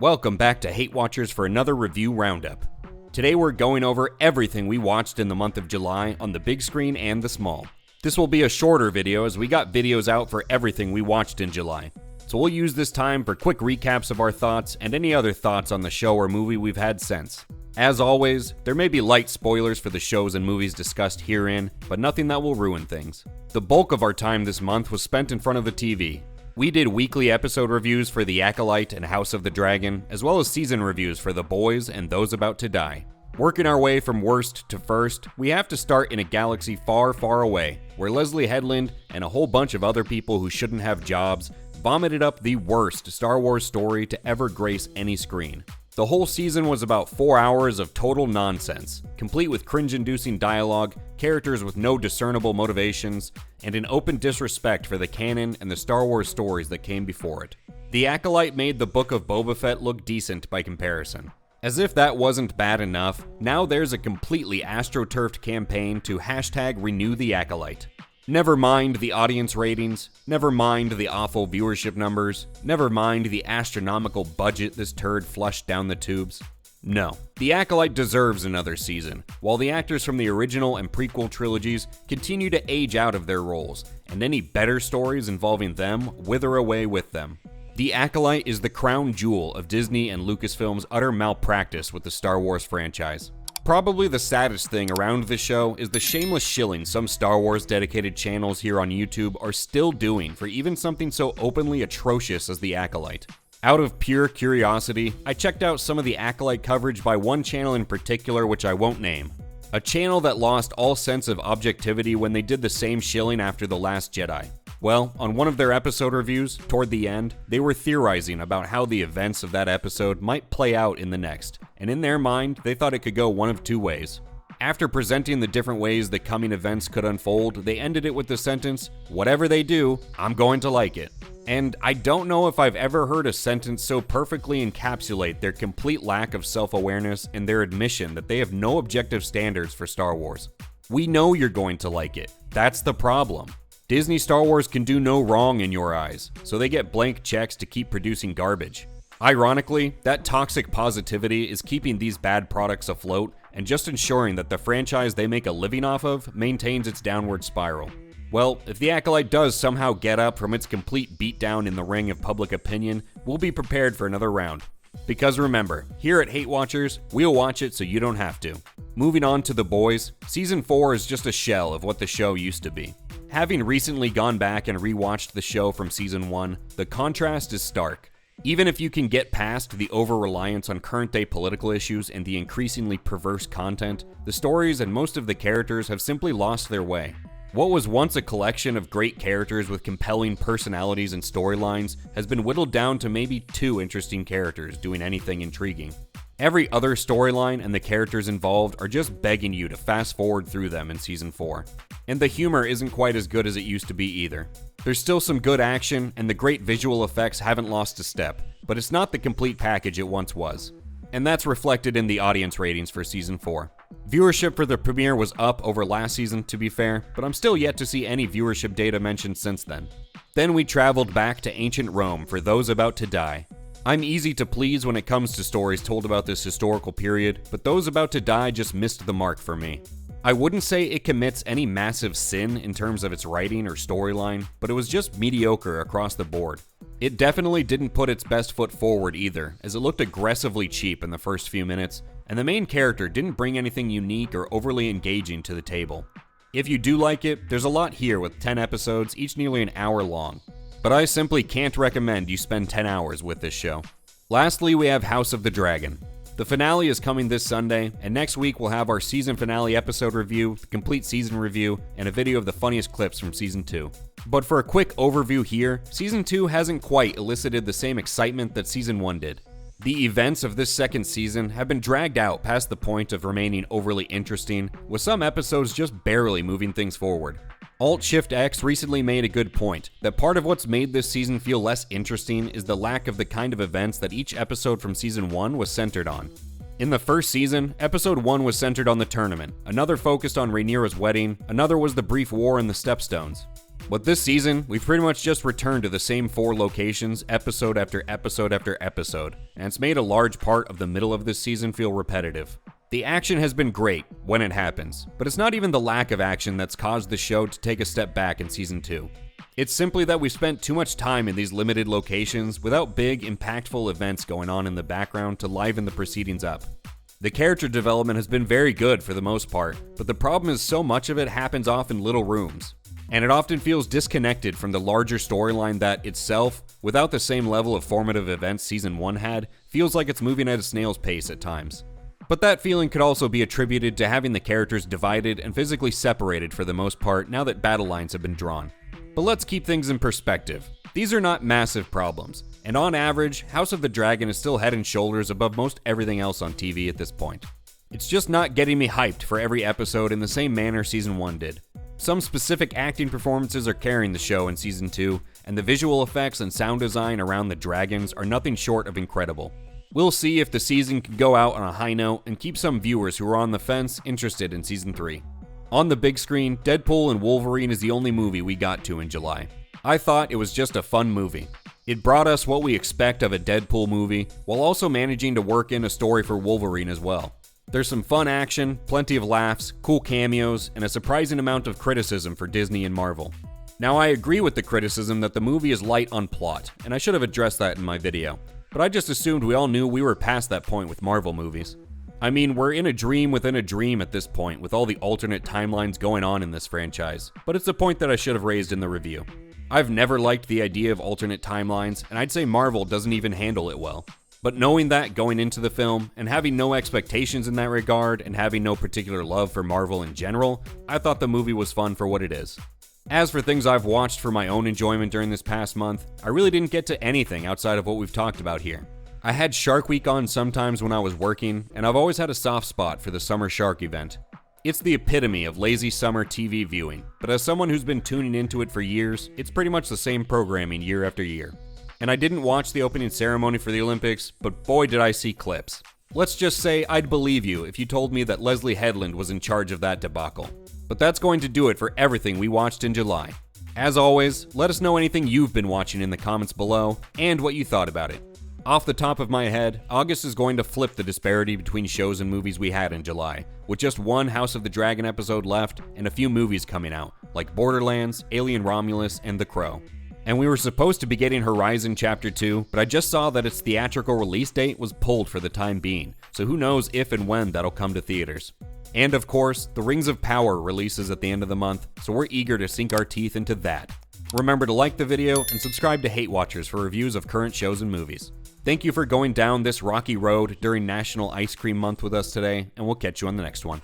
Welcome back to HateWatchers for another review roundup. Today we're going over everything we watched in the month of July on the big screen and the small. This will be a shorter video as we got videos out for everything we watched in July. So we'll use this time for quick recaps of our thoughts and any other thoughts on the show or movie we've had since. As always, there may be light spoilers for the shows and movies discussed herein, but nothing that will ruin things. The bulk of our time this month was spent in front of the TV. We did weekly episode reviews for The Acolyte and House of the Dragon, as well as season reviews for The Boys and Those About to Die. Working our way from worst to first, we have to start in a galaxy far, far away, where Leslie Headland and a whole bunch of other people who shouldn't have jobs vomited up the worst Star Wars story to ever grace any screen. The whole season was about 4 hours of total nonsense, complete with cringe-inducing dialogue, characters with no discernible motivations, and an open disrespect for the canon and the Star Wars stories that came before it. The Acolyte made the Book of Boba Fett look decent by comparison. As if that wasn't bad enough, now there's a completely astroturfed campaign to #renew the Acolyte. Never mind the audience ratings, never mind the awful viewership numbers, never mind the astronomical budget this turd flushed down the tubes. No, The Acolyte deserves another season, while the actors from the original and prequel trilogies continue to age out of their roles, and any better stories involving them wither away with them. The Acolyte is the crown jewel of Disney and Lucasfilm's utter malpractice with the Star Wars franchise. Probably the saddest thing around this show is the shameless shilling some Star Wars dedicated channels here on YouTube are still doing for even something so openly atrocious as The Acolyte. Out of pure curiosity, I checked out some of the Acolyte coverage by one channel in particular which I won't name. A channel that lost all sense of objectivity when they did the same shilling after The Last Jedi. Well, on one of their episode reviews, toward the end, they were theorizing about how the events of that episode might play out in the next, and in their mind, they thought it could go one of two ways. After presenting the different ways the coming events could unfold, they ended it with the sentence, "Whatever they do, I'm going to like it." And I don't know if I've ever heard a sentence so perfectly encapsulate their complete lack of self-awareness and their admission that they have no objective standards for Star Wars. We know you're going to like it. That's the problem. Disney Star Wars can do no wrong in your eyes, so they get blank checks to keep producing garbage. Ironically, that toxic positivity is keeping these bad products afloat and just ensuring that the franchise they make a living off of maintains its downward spiral. Well, if The Acolyte does somehow get up from its complete beatdown in the ring of public opinion, we'll be prepared for another round. Because remember, here at HateWatchers, we'll watch it so you don't have to. Moving on to The Boys, Season 4 is just a shell of what the show used to be. Having recently gone back and rewatched the show from Season 1, the contrast is stark. Even if you can get past the over-reliance on current-day political issues and the increasingly perverse content, the stories and most of the characters have simply lost their way. What was once a collection of great characters with compelling personalities and storylines has been whittled down to maybe 2 interesting characters doing anything intriguing. Every other storyline and the characters involved are just begging you to fast forward through them in Season 4. And the humor isn't quite as good as it used to be either. There's still some good action, and the great visual effects haven't lost a step, but it's not the complete package it once was. And that's reflected in the audience ratings for Season 4. Viewership for the premiere was up over last season, to be fair, but I'm still yet to see any viewership data mentioned since then. Then we traveled back to ancient Rome for Those About to Die. I'm easy to please when it comes to stories told about this historical period, but Those About to Die just missed the mark for me. I wouldn't say it commits any massive sin in terms of its writing or storyline, but it was just mediocre across the board. It definitely didn't put its best foot forward either, as it looked aggressively cheap in the first few minutes, and the main character didn't bring anything unique or overly engaging to the table. If you do like it, there's a lot here with 10 episodes, each nearly an hour long. But I simply can't recommend you spend 10 hours with this show. Lastly, we have House of the Dragon. The finale is coming this Sunday, and next week we'll have our season finale episode review, the complete season review, and a video of the funniest clips from Season 2. But for a quick overview here, Season 2 hasn't quite elicited the same excitement that Season 1 did. The events of this second season have been dragged out past the point of remaining overly interesting, with some episodes just barely moving things forward. Alt-Shift-X recently made a good point, that part of what's made this season feel less interesting is the lack of the kind of events that each episode from Season 1 was centered on. In the first season, Episode 1 was centered on the tournament, another focused on Rhaenyra's wedding, another was the brief war in the Stepstones. But this season, we've pretty much just returned to the same 4 locations, episode after episode after episode, and it's made a large part of the middle of this season feel repetitive. The action has been great when it happens, but it's not even the lack of action that's caused the show to take a step back in season 2. It's simply that we spent too much time in these limited locations without big, impactful events going on in the background to liven the proceedings up. The character development has been very good for the most part, but the problem is so much of it happens off in little rooms. And it often feels disconnected from the larger storyline that itself, without the same level of formative events Season 1 had, feels like it's moving at a snail's pace at times. But that feeling could also be attributed to having the characters divided and physically separated for the most part now that battle lines have been drawn. But let's keep things in perspective. These are not massive problems, and on average, House of the Dragon is still head and shoulders above most everything else on TV at this point. It's just not getting me hyped for every episode in the same manner Season 1 did. Some specific acting performances are carrying the show in Season 2, and the visual effects and sound design around the dragons are nothing short of incredible. We'll see if the season can go out on a high note and keep some viewers who are on the fence interested in Season 3. On the big screen, Deadpool and Wolverine is the only movie we got to in July. I thought it was just a fun movie. It brought us what we expect of a Deadpool movie, while also managing to work in a story for Wolverine as well. There's some fun action, plenty of laughs, cool cameos, and a surprising amount of criticism for Disney and Marvel. Now, I agree with the criticism that the movie is light on plot, and I should have addressed that in my video, but I just assumed we all knew we were past that point with Marvel movies. I mean, we're in a dream within a dream at this point with all the alternate timelines going on in this franchise, but it's a point that I should have raised in the review. I've never liked the idea of alternate timelines, and I'd say Marvel doesn't even handle it well. But knowing that going into the film, and having no expectations in that regard, and having no particular love for Marvel in general, I thought the movie was fun for what it is. As for things I've watched for my own enjoyment during this past month, I really didn't get to anything outside of what we've talked about here. I had Shark Week on sometimes when I was working, and I've always had a soft spot for the Summer Shark event. It's the epitome of lazy summer TV viewing, but as someone who's been tuning into it for years, it's pretty much the same programming year after year. And I didn't watch the opening ceremony for the Olympics, but boy did I see clips. Let's just say I'd believe you if you told me that Leslie Headland was in charge of that debacle. But that's going to do it for everything we watched in July. As always, let us know anything you've been watching in the comments below, and what you thought about it. Off the top of my head, August is going to flip the disparity between shows and movies we had in July, with just one House of the Dragon episode left and a few movies coming out, like Borderlands, Alien Romulus, and The Crow. And we were supposed to be getting Horizon Chapter 2, but I just saw that its theatrical release date was pulled for the time being, so who knows if and when that'll come to theaters. And of course, The Rings of Power releases at the end of the month, so we're eager to sink our teeth into that. Remember to like the video and subscribe to HateWatchers for reviews of current shows and movies. Thank you for going down this rocky road during National Ice Cream Month with us today, and we'll catch you on the next one.